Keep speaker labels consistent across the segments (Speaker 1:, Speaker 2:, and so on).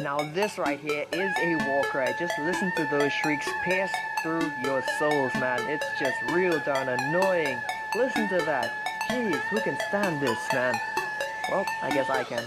Speaker 1: Now this right here is a war cry. Just listen to those shrieks pierce through your souls, man. It's just real darn annoying. Listen to that. Jeez, who can stand this, man? Well, I guess I can.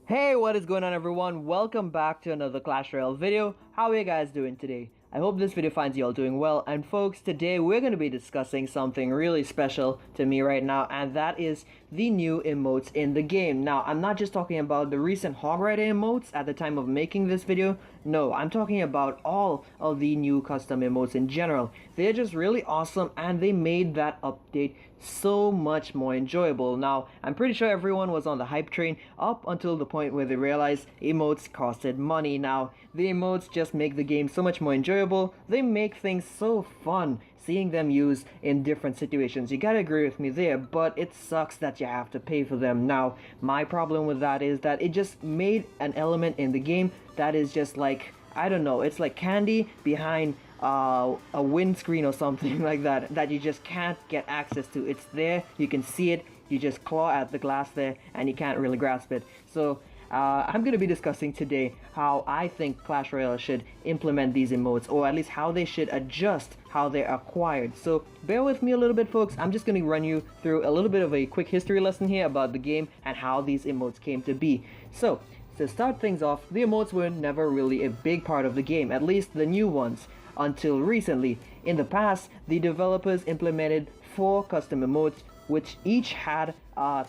Speaker 1: Hey, what is going on everyone? Welcome back to another Clash Royale video. How are you guys doing today? I hope this video finds you all doing well, and folks, today we're going to be discussing something really special to me right now, and that is the new emotes in the game. Now, I'm not just talking about the recent Hog Rider emotes at the time of making this video. No, I'm talking about all of the new custom emotes in general. They're just really awesome, and they made that update so much more enjoyable. Now, I'm pretty sure everyone was on the hype train up until the point where they realized emotes costed money. Now, the emotes just make the game so much more enjoyable. They make things so fun seeing them used in different situations. You gotta agree with me there, but it sucks that you have to pay for them. Now, my problem with that is that it just made an element in the game that is just like, I don't know, it's like candy behind a windscreen or something like that you just can't get access to. It's there, you can see it, you just claw at the glass there and you can't really grasp it. So I'm going to be discussing today how I think Clash Royale should implement these emotes, or at least how they should adjust how they're acquired. So bear with me a little bit, folks. I'm just going to run you through a little bit of a quick history lesson here about the game and how these emotes came to be. So to start things off, the emotes were never really a big part of the game, at least the new ones, until recently. In the past, the developers implemented 4 custom emotes, which each had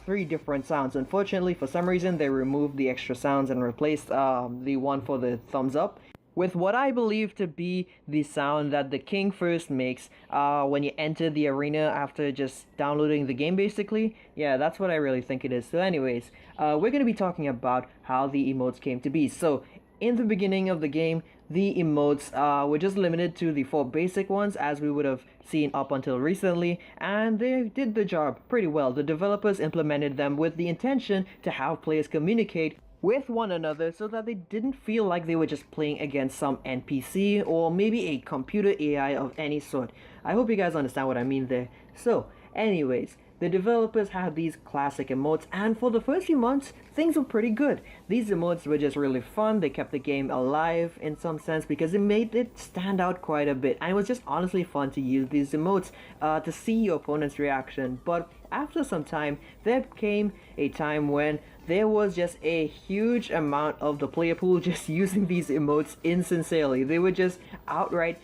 Speaker 1: 3 different sounds. Unfortunately, for some reason, they removed the extra sounds and replaced the one for the thumbs up with what I believe to be the sound that the king first makes when you enter the arena after just downloading the game, basically. Yeah, that's what I really think it is. So anyways, we're going to be talking about how the emotes came to be. So in the beginning of the game, the emotes were just limited to the 4 basic ones, as we would have seen up until recently, and they did the job pretty well. The developers implemented them with the intention to have players communicate with one another so that they didn't feel like they were just playing against some NPC or maybe a computer AI of any sort. I hope you guys understand what I mean there. So anyways, the developers had these classic emotes, and for the first few months, things were pretty good. These emotes were just really fun. They kept the game alive in some sense because it made it stand out quite a bit, and it was just honestly fun to use these emotes to see your opponent's reaction. But after some time, there came a time when there was just a huge amount of the player pool just using these emotes insincerely. They were just outright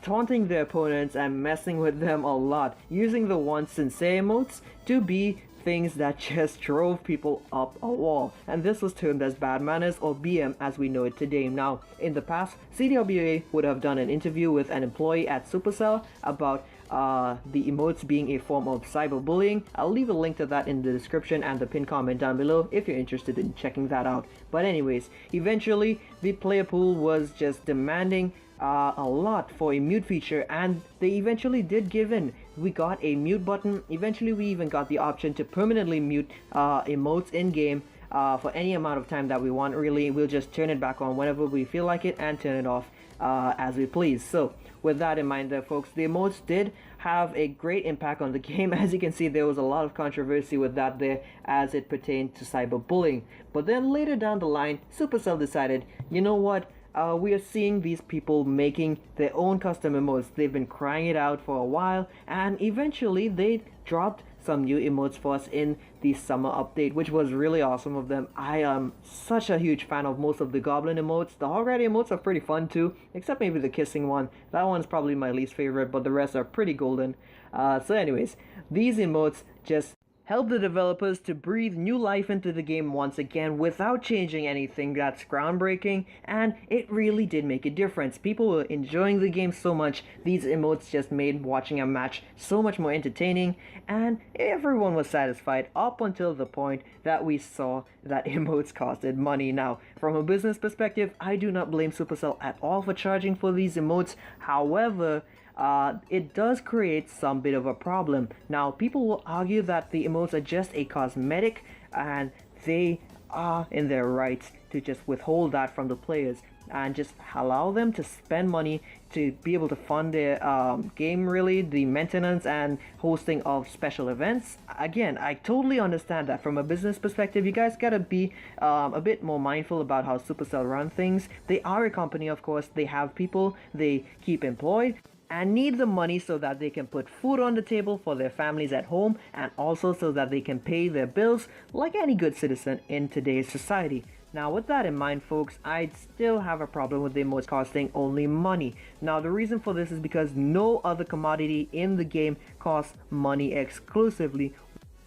Speaker 1: taunting their opponents and messing with them a lot, using the once sincere emotes to be things that just drove people up a wall, and this was termed as bad manners, or BM as we know it today. Now, in the past, CDWA would have done an interview with an employee at Supercell about the emotes being a form of cyberbullying. I'll leave a link to that in the description and the pinned comment down below if you're interested in checking that out. But anyways, eventually the player pool was just demanding a lot for a mute feature, and they eventually did give in. We got a mute button. Eventually we even got the option to permanently mute emotes in game for any amount of time that we want. Really, we'll just turn it back on whenever we feel like it and turn it off as we please. So with that in mind there, folks, the emotes did have a great impact on the game. As you can see, there was a lot of controversy with that there as it pertained to cyberbullying. But then later down the line, Supercell decided, you know what, we are seeing these people making their own custom emotes. They've been crying it out for a while, and eventually they dropped some new emotes for us in the summer update, which was really awesome of them. I am such a huge fan of most of the goblin emotes. The Hog Rider emotes are pretty fun too, except maybe the kissing one. That one's probably my least favorite, but the rest are pretty golden. So anyways, these emotes just help the developers to breathe new life into the game once again without changing anything that's groundbreaking, and it really did make a difference. People were enjoying the game so much. These emotes just made watching a match so much more entertaining, and everyone was satisfied up until the point that we saw that emotes costed money. Now, from a business perspective, I do not blame Supercell at all for charging for these emotes. However, it does create some bit of a problem. Now, people will argue that the emotes are just a cosmetic, and they are in their rights to just withhold that from the players. and just allow them to spend money to be able to fund their game, really, the maintenance and hosting of special events. Again, I totally understand that from a business perspective, you guys gotta be a bit more mindful about how Supercell run things. They are a company, of course, they have people they keep employed and need the money so that they can put food on the table for their families at home, and also so that they can pay their bills like any good citizen in today's society. Now, with that in mind, folks, I'd still have a problem with the emotes costing only money. Now, the reason for this is because no other commodity in the game costs money exclusively.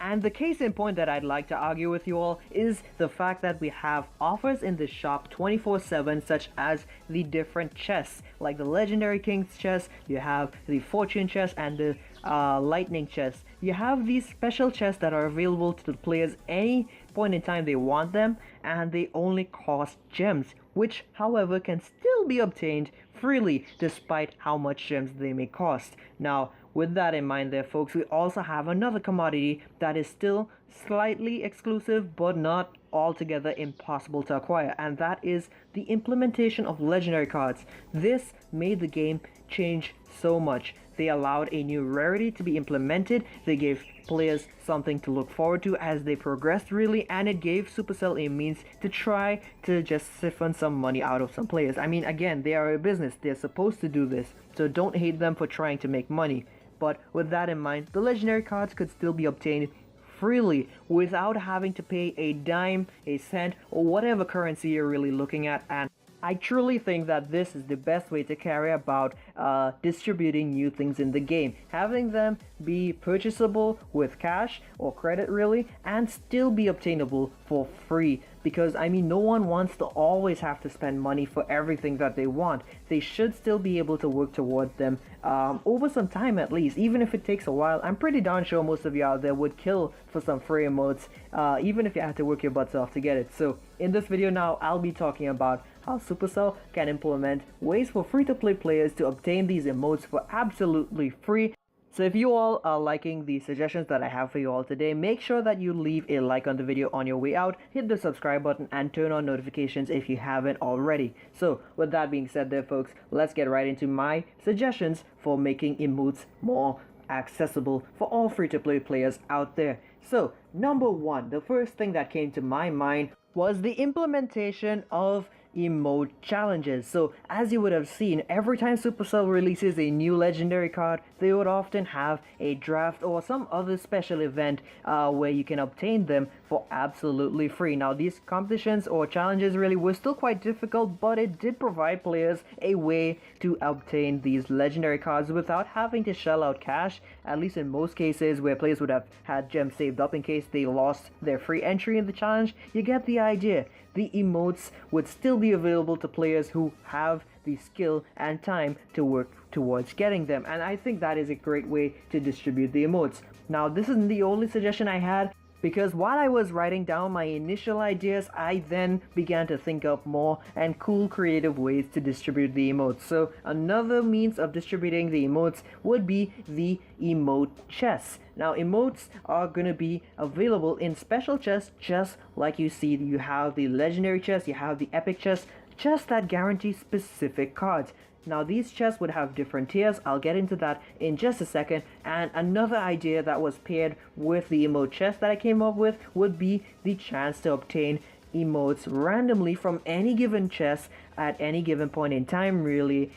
Speaker 1: And the case in point that I'd like to argue with you all is the fact that we have offers in the shop 24/7, such as the different chests, like the Legendary King's chest, you have the Fortune chest, and the Lightning chest. You have these special chests that are available to the players any point in time they want them, and they only cost gems, which however can still be obtained freely despite how much gems they may cost. Now, with that in mind there, folks, we also have another commodity that is still slightly exclusive but not altogether impossible to acquire, and that is the implementation of legendary cards. This made the game change so much. They allowed a new rarity to be implemented, they gave players something to look forward to as they progressed, really, and it gave Supercell a means to try to just siphon some money out of some players. I mean, again, they are a business, they're supposed to do this, so don't hate them for trying to make money. But with that in mind, the legendary cards could still be obtained freely without having to pay a dime, a cent, or whatever currency you're really looking at. And I truly think that this is the best way to carry about distributing new things in the game. Having them be purchasable with cash or credit, really, and still be obtainable for free. Because, I mean, no one wants to always have to spend money for everything that they want. They should still be able to work toward them over some time at least, even if it takes a while. I'm pretty darn sure most of you out there would kill for some free emotes, even if you had to work your butts off to get it. So, in this video now, I'll be talking about how Supercell can implement ways for free-to-play players to obtain these emotes for absolutely free. So if you all are liking the suggestions that I have for you all today, make sure that you leave a like on the video on your way out, hit the subscribe button, and turn on notifications if you haven't already. So with that being said there, folks, let's get right into my suggestions for making emotes more accessible for all free-to-play players out there. So number one, the first thing that came to my mind was the implementation of Emote Challenges. So as you would have seen, every time Supercell releases a new legendary card, they would often have a draft or some other special event where you can obtain them for absolutely free. Now these competitions or challenges really were still quite difficult, but it did provide players a way to obtain these legendary cards without having to shell out cash, at least in most cases where players would have had gems saved up in case they lost their free entry in the challenge. You get the idea. The emotes would still be available to players who have the skill and time to work towards getting them, and I think that is a great way to distribute the emotes. Now this isn't the only suggestion I had, because while I was writing down my initial ideas, I then began to think up more and cool creative ways to distribute the emotes. So another means of distributing the emotes would be the Emote Chess. Now emotes are going to be available in special chests, just like you see. You have the legendary chest, you have the epic chest, chests that guarantee specific cards. Now these chests would have different tiers, I'll get into that in just a second. And another idea that was paired with the emote chest that I came up with would be the chance to obtain emotes randomly from any given chest at any given point in time, really,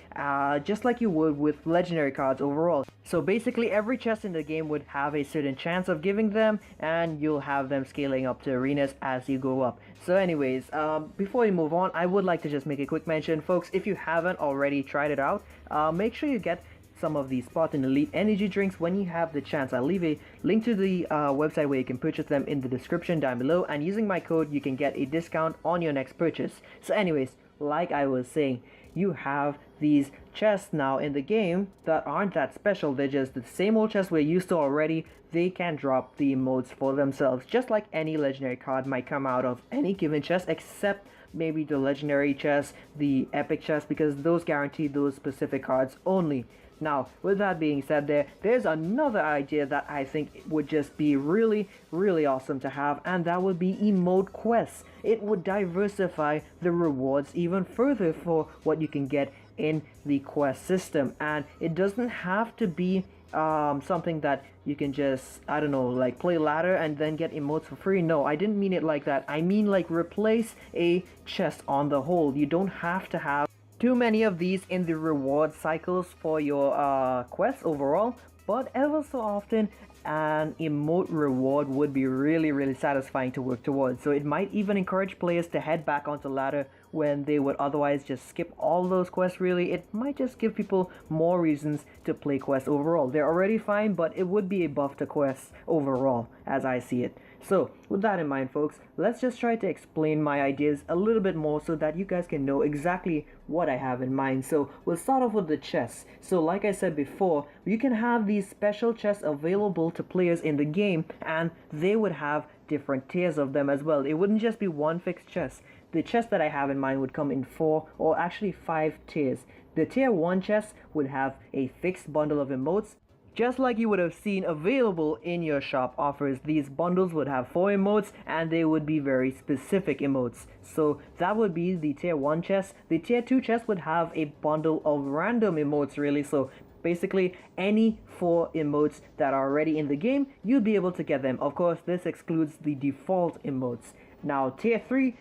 Speaker 1: just like you would with legendary cards overall. So basically every chest in the game would have a certain chance of giving them, and you'll have them scaling up to arenas as you go up. So anyways, before we move on, I would like to just make a quick mention, folks. If you haven't already tried it out, make sure you get some of these Spartan Elite energy drinks when you have the chance. I'll leave a link to the website where you can purchase them in the description down below, and using my code you can get a discount on your next purchase. So anyways, like I was saying, you have these chests now in the game that aren't that special. They're just the same old chests we're used to already. They can drop the emotes for themselves, just like any legendary card might come out of any given chest, except maybe the legendary chest, the epic chest, because those guarantee those specific cards only. Now, with that being said, there's another idea that I think would just be really, really awesome to have, and that would be Emote Quests. It would diversify the rewards even further for what you can get in the quest system, and it doesn't have to be something that you can just, I don't know, like play ladder and then get emotes for free. No, I didn't mean it like that. I mean like replace a chest on the whole. You don't have to have too many of these in the reward cycles for your quests overall, but ever so often an emote reward would be really satisfying to work towards. So it might even encourage players to head back onto ladder when they would otherwise just skip all those quests. Really, it might just give people more reasons to play quests overall. They're already fine, but it would be a buff to quests overall as I see it. So with that in mind, folks, let's just try to explain my ideas a little bit more so that you guys can know exactly what I have in mind. So we'll start off with the chests. So like I said before, you can have these special chests available to players in the game, and they would have different tiers of them as well. It wouldn't just be one fixed chest. The chest that I have in mind would come in 4 or actually 5 tiers. The tier 1 chest would have a fixed bundle of emotes, just like you would have seen available in your shop offers. These bundles would have 4 emotes, and they would be very specific emotes. So that would be the tier 1 chest. The tier 2 chest would have a bundle of random emotes really. So basically any 4 emotes that are already in the game, you'd be able to get them. Of course, this excludes the default emotes. Now tier 3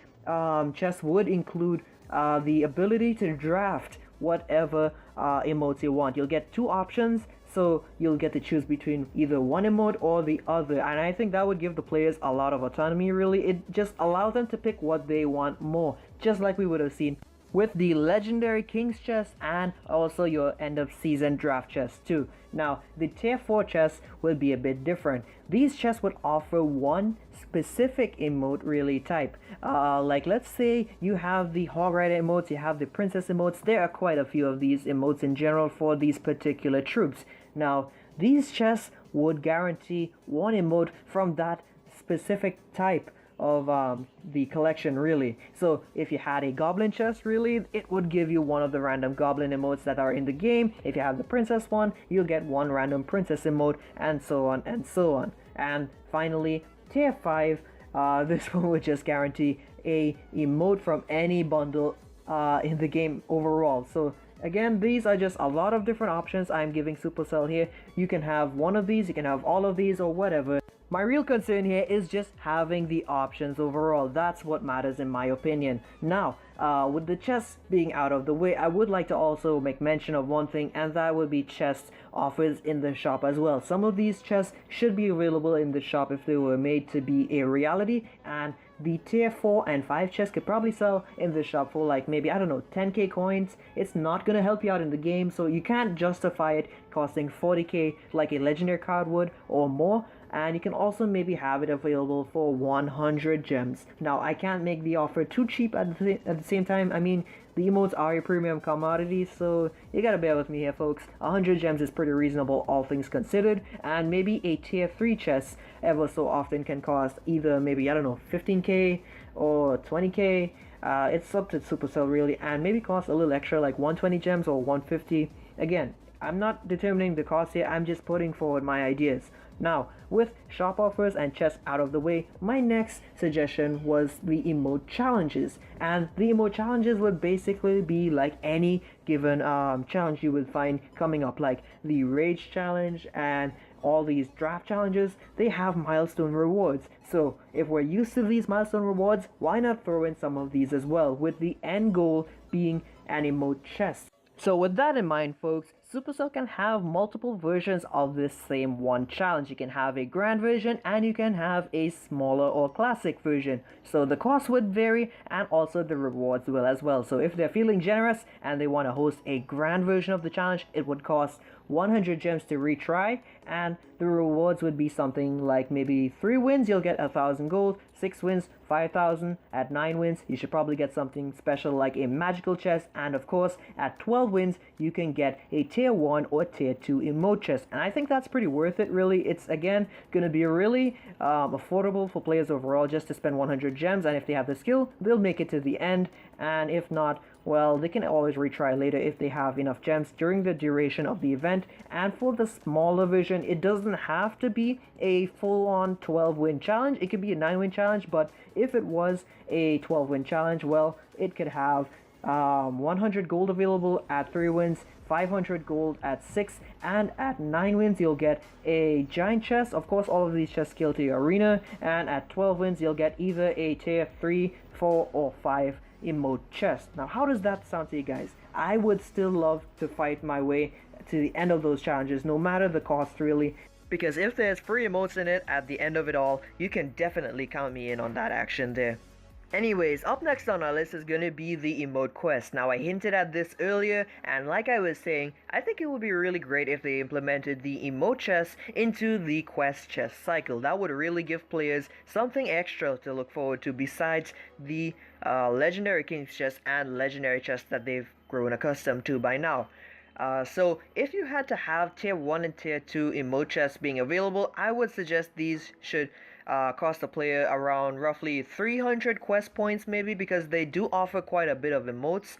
Speaker 1: chest would include the ability to draft whatever emotes you want. You'll get 2 options, so you'll get to choose between either one emote or the other, and I think that would give the players a lot of autonomy really. It just allows them to pick what they want more, just like we would have seen with the legendary king's chest and also your end of season draft chest too. Now the tier 4 chests will be a bit different. These chests would offer one specific emote really type. Like let's say you have the hog rider emotes, you have the princess emotes. There are quite a few of these emotes in general for these particular troops. Now these chests would guarantee one emote from that specific type of the collection really. So if you had a goblin chest really, it would give you one of the random goblin emotes that are in the game. If you have the princess one, you'll get one random princess emote, and so on and so on. And finally tier 5, this one would just guarantee a emote from any bundle in the game overall. So again, these are just a lot of different options I'm giving Supercell here. You can have one of these, you can have all of these, or whatever. My real concern here is just having the options overall. That's what matters in my opinion. Now, with the chests being out of the way, I would like to also make mention of one thing, and that would be chest offers in the shop as well. Some of these chests should be available in the shop if they were made to be a reality, and the tier 4 and 5 chests could probably sell in the shop for like maybe, I don't know, 10k coins. It's not gonna help you out in the game, so you can't justify it costing 40k like a legendary card would or more. And you can also maybe have it available for 100 gems. Now I can't make the offer too cheap at the same time. I mean, the emotes are a premium commodity, so you gotta bear with me here folks. 100 gems is pretty reasonable all things considered, and maybe a tier 3 chest ever so often can cost either maybe, I don't know, 15k or 20k. It's up to Supercell really, and maybe cost a little extra like 120 gems or 150. Again, I'm not determining the cost here, I'm just putting forward my ideas. Now, with shop offers and chests out of the way, my next suggestion was the Emote Challenges. And the Emote Challenges would basically be like any given challenge you would find coming up, like the Rage Challenge and all these draft challenges. They have milestone rewards. So if we're used to these milestone rewards, why not throw in some of these as well, with the end goal being an Emote Chess. So with that in mind folks, Supercell can have multiple versions of this same one challenge. You can have a grand version and you can have a smaller or classic version. So the cost would vary and also the rewards will as well. So if they're feeling generous and they want to host a grand version of the challenge, it would cost 100 gems to retry, and the rewards would be something like maybe 3 wins you'll get 1,000 gold, 6 wins 5,000, at 9 wins you should probably get something special like a magical chest, and of course at 12 wins you can get a tier tier 1 or tier 2 emote chest, and I think that's pretty worth it really. It's again going to be really affordable for players overall just to spend 100 gems, and if they have the skill they'll make it to the end, and if not, well, they can always retry later if they have enough gems during the duration of the event. And for the smaller version, it doesn't have to be a full-on 12-win challenge. It could be a 9-win challenge, but if it was a 12-win challenge, well, it could have 100 gold available at 3 wins, 500 gold at 6, and at 9 wins you'll get a giant chest. Of course, all of these chests scale to your arena, and at 12 wins you'll get either a tier 3, 4, or 5 emote chest. Now, how does that sound to you guys? I would still love to fight my way to the end of those challenges, no matter the cost really, because if there's free emotes in it at the end of it all, you can definitely count me in on that action there. Anyways, up next on our list is going to be the Emote Quest. Now, I hinted at this earlier, and like I was saying, I think it would be really great if they implemented the Emote Chess into the Quest chess cycle. That would really give players something extra to look forward to besides the Legendary King's Chess and Legendary Chess that they've grown accustomed to by now. So if you had to have tier 1 and tier 2 emote chests being available, I would suggest these should cost a player around roughly 300 quest points maybe, because they do offer quite a bit of emotes,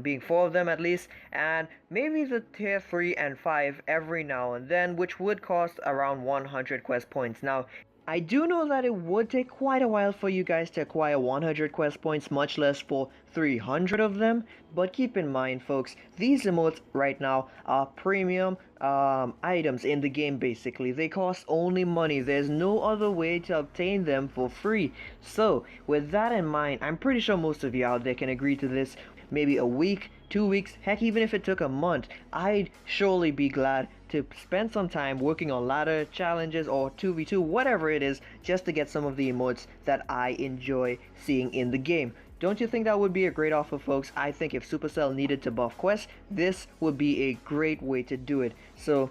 Speaker 1: being 4 of them at least, and maybe the tier 3 and 5 every now and then, which would cost around 100 quest points. Now, I do know that it would take quite a while for you guys to acquire 100 quest points, much less for 300 of them, but keep in mind folks, these emotes right now are premium items in the game basically. They cost only money. There's no other way to obtain them for free. So with that in mind, I'm pretty sure most of you out there can agree to this. Maybe a week, 2 weeks, heck, even if it took a month, I'd surely be glad to spend some time working on ladder challenges or 2v2, whatever it is, just to get some of the emotes that I enjoy seeing in the game. Don't you think that would be a great offer, folks? I think if Supercell needed to buff quests, this would be a great way to do it. So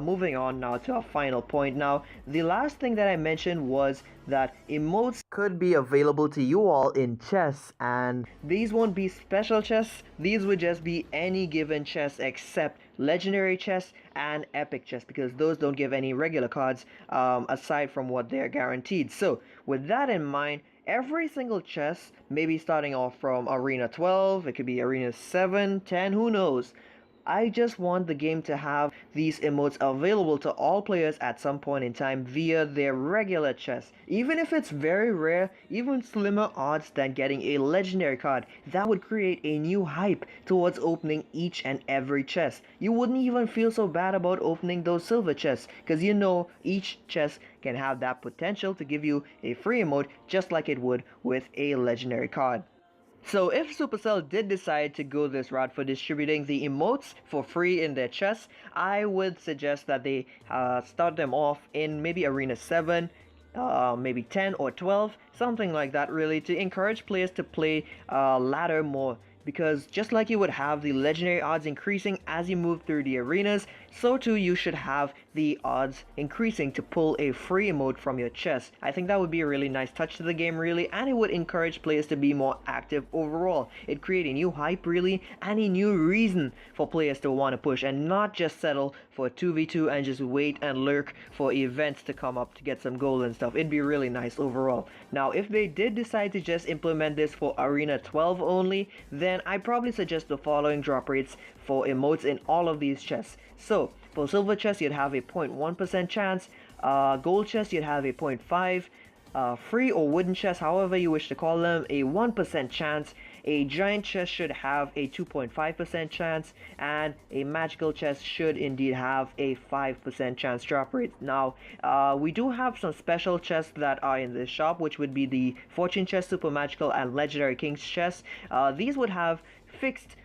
Speaker 1: moving on now to our final point. Now, the last thing that I mentioned was that emotes could be available to you all in chess, and these won't be special chests. These would just be any given chess except legendary chess and epic chess, because those don't give any regular cards aside from what they're guaranteed. So with that in mind, every single chess, maybe starting off from arena 12, it could be arena 7, 10, who knows, I just want the game to have these emotes available to all players at some point in time via their regular chest. Even if it's very rare, even slimmer odds than getting a legendary card, that would create a new hype towards opening each and every chest. You wouldn't even feel so bad about opening those silver chests, because you know each chest can have that potential to give you a free emote just like it would with a legendary card. So if Supercell did decide to go this route for distributing the emotes for free in their chests, I would suggest that they start them off in maybe Arena 7, maybe 10 or 12, something like that really, to encourage players to play ladder more. Because just like you would have the legendary odds increasing as you move through the arenas, so too you should have the odds increasing to pull a free emote from your chest. I think that would be a really nice touch to the game really, and it would encourage players to be more active overall. It'd create a new hype really, and a new reason for players to want to push and not just settle for 2v2 and just wait and lurk for events to come up to get some gold and stuff. It'd be really nice overall. Now if they did decide to just implement this for Arena 12 only, then I probably suggest the following drop rates for emotes in all of these chests. So for silver chest you'd have a 0.1% chance, gold chest you'd have a 0.5%, free or wooden chest, however you wish to call them, a 1% chance, a giant chest should have a 2.5% chance, and a magical chest should indeed have a 5% chance drop rate. Now we do have some special chests that are in this shop, which would be the fortune chest, super magical, and legendary king's chest. These would have fixed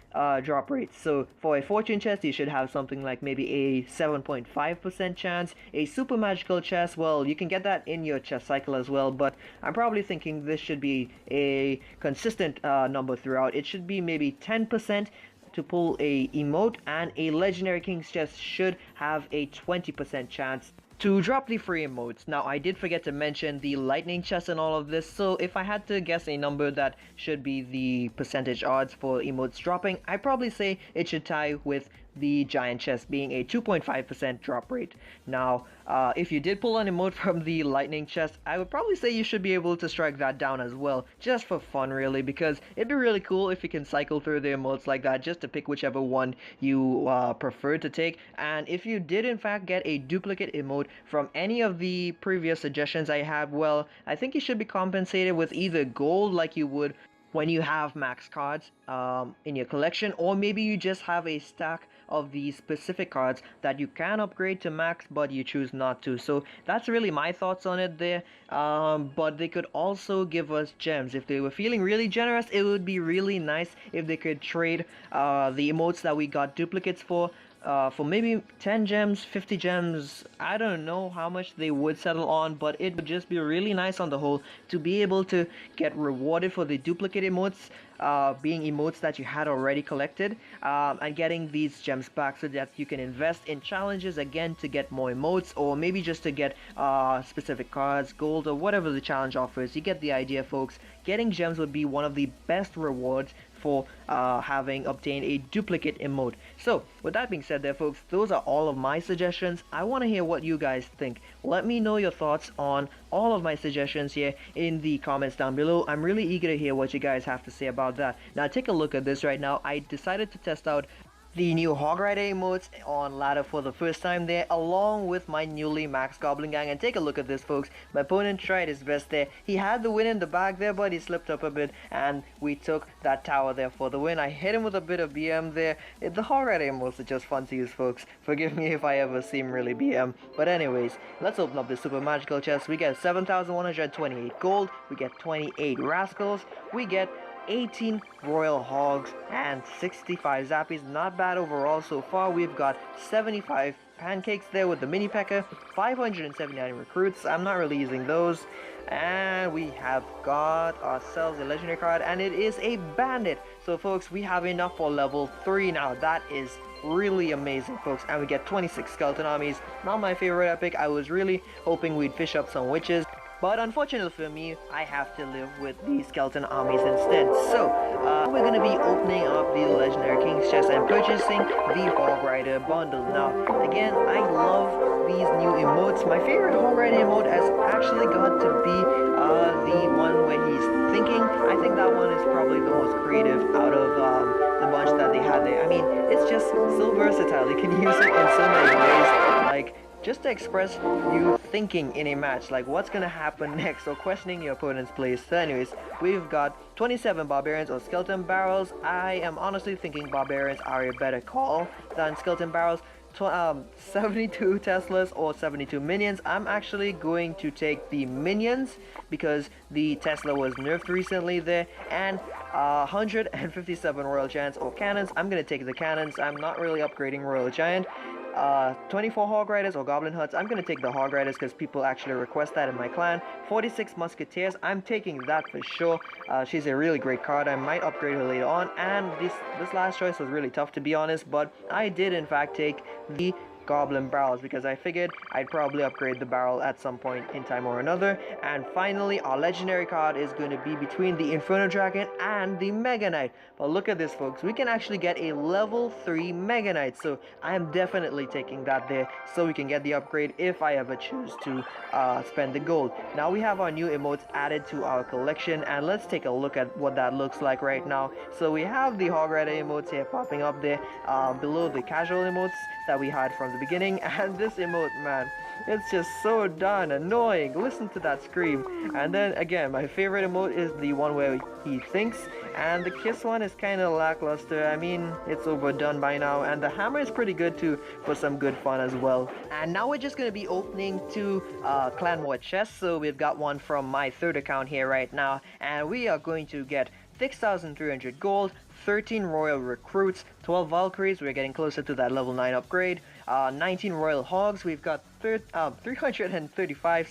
Speaker 1: drop rates. So for a fortune chest you should have something like maybe a 7.5% chance. A super magical chest, well, you can get that in your chest cycle as well, but I'm probably thinking this should be a consistent number throughout. It should be maybe 10% to pull a emote, and a legendary king's chest should have a 20% chance to drop the free emotes. Now I did forget to mention the lightning chest and all of this, so if I had to guess a number that should be the percentage odds for emotes dropping, I'd probably say it should tie with the giant chest being a 2.5% drop rate. Now, if you did pull an emote from the lightning chest, I would probably say you should be able to strike that down as well, just for fun really, because it'd be really cool if you can cycle through the emotes like that just to pick whichever one you prefer to take. And if you did in fact get a duplicate emote from any of the previous suggestions I had, well, I think you should be compensated with either gold like you would when you have max cards in your collection, or maybe you just have a stack of these specific cards that you can upgrade to max but you choose not to. So that's really my thoughts on it there. But they could also give us gems. If they were feeling really generous, it would be really nice if they could trade the emotes that we got duplicates for maybe 10 gems, 50 gems. I don't know how much they would settle on, but it would just be really nice on the whole to be able to get rewarded for the duplicate emotes, being emotes that you had already collected, and getting these gems back so that you can invest in challenges again to get more emotes, or maybe just to get specific cards, gold, or whatever the challenge offers. You get the idea, folks. Getting gems would be one of the best rewards for having obtained a duplicate emote. So with that being said there, folks, those are all of my suggestions. I want to hear what you guys think. Let me know your thoughts on all of my suggestions here in the comments down below. I'm really eager to hear what you guys have to say about that. Now take a look at this right now. I decided to test out the new Hog Rider emotes on ladder for the first time there, along with my newly maxed Goblin Gang. And take a look at this, folks. My opponent tried his best there. He had the win in the bag there, but he slipped up a bit, and we took that tower there for the win. I hit him with a bit of BM there. The Hog Rider emotes are just fun to use, folks. Forgive me if I ever seem really BM. But anyways, let's open up this super magical chest. We get 7,128 gold. We get 28 rascals. We get 18 royal hogs and 65 zappies. Not bad overall so far. We've got 75 pancakes there with the mini pecker, 579 recruits. I'm not really using those. And we have got ourselves a legendary card, and it is a bandit. So folks, we have enough for level 3 now. That is really amazing, folks. And we get 26 skeleton armies. Not my favorite epic. I was really hoping we'd fish up some witches, but unfortunately for me, I have to live with the skeleton armies instead. So, we're going to be opening up the Legendary King's Chest and purchasing the Hog Rider bundle. Now, again, I love these new emotes. My favorite Hog Rider emote has actually got to be the one where he's thinking. I think that one is probably the most creative out of the bunch that they had there. I mean, it's just so versatile. You can use it in so many ways. Like, just to express you thinking in a match, like what's gonna happen next, or questioning your opponent's plays. So anyways, we've got 27 barbarians or skeleton barrels. I am honestly thinking barbarians are a better call than skeleton barrels. 72 Teslas or 72 minions. I'm actually going to take the minions because the Tesla was nerfed recently there, and 157 Royal Giants or cannons. I'm gonna take the cannons. I'm not really upgrading Royal Giant. 24 Hog Riders or Goblin Huts. I'm gonna take the Hog Riders because people actually request that in my clan. 46 Musketeers. I'm taking that for sure. She's a really great card. I might upgrade her later on. And this last choice was really tough, to be honest, but I did in fact take the Goblin barrels because I figured I'd probably upgrade the barrel at some point in time or another. And finally, our legendary card is going to be between the Inferno Dragon and the Mega Knight. But look at this, folks. We can actually get a level 3 Mega Knight, so I am definitely taking that there so we can get the upgrade if I ever choose to spend the gold. Now we have our new emotes added to our collection, and let's take a look at what that looks like right now. So we have the Hog Rider emotes here popping up there below the casual emotes that we had from the beginning, and this emote, man, it's just so darn annoying. Listen to that scream. And then again, my favorite emote is the one where he thinks, and the kiss one is kind of lackluster. I mean, it's overdone by now, and the hammer is pretty good too for some good fun as well. And now we're just going to be opening two clan war chests. So we've got one from my third account here right now, and we are going to get 6,300 gold, 13 royal recruits, 12 Valkyries, we're getting closer to that level 9 upgrade, 19 royal hogs, we've got 335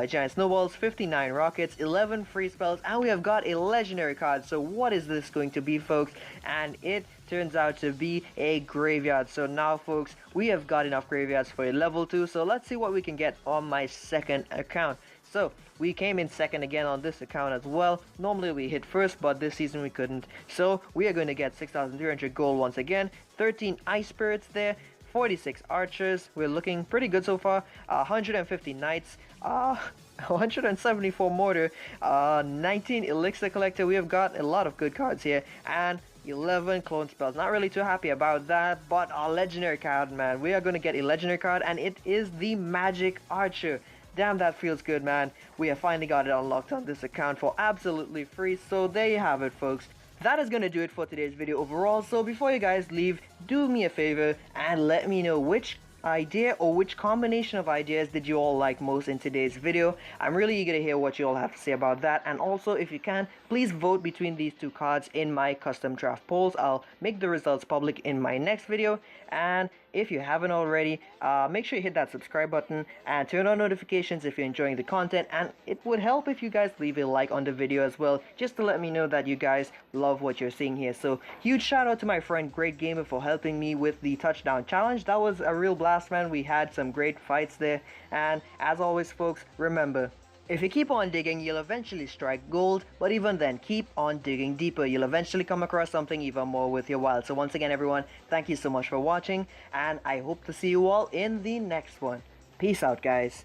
Speaker 1: giant snowballs, 59 rockets, 11 free spells, and we have got a legendary card. So what is this going to be, folks? And it turns out to be a graveyard. So now, folks, we have got enough graveyards for a level 2, so let's see what we can get on my second account. So we came in second again on this account as well. Normally we hit first, but this season we couldn't. So we are going to get 6,300 gold once again. 13 ice spirits there. 46 archers. We're looking pretty good so far. 150 knights. 174 mortar. 19 elixir collector. We have got a lot of good cards here. And 11 clone spells. Not really too happy about that, but our legendary card, man. We are going to get a legendary card, and it is the magic archer. Damn, that feels good, man. We have finally got it unlocked on this account for absolutely free. So there you have it, folks. That is going to do it for today's video overall. So before you guys leave, do me a favor and let me know which idea or which combination of ideas did you all like most in today's video. I'm really eager to hear what you all have to say about that. And also, if you can, please vote between these two cards in my custom draft polls. I'll make the results public in my next video. And if you haven't already, make sure you hit that subscribe button and turn on notifications if you're enjoying the content. And it would help if you guys leave a like on the video as well, just to let me know that you guys love what you're seeing here. So huge shout out to my friend Great Gamer for helping me with the touchdown challenge. That was a real blast, man. We had some great fights there. And as always, folks, remember, if you keep on digging, you'll eventually strike gold, but even then, keep on digging deeper. You'll eventually come across something even more worth your while. So once again, everyone, thank you so much for watching, and I hope to see you all in the next one. Peace out, guys.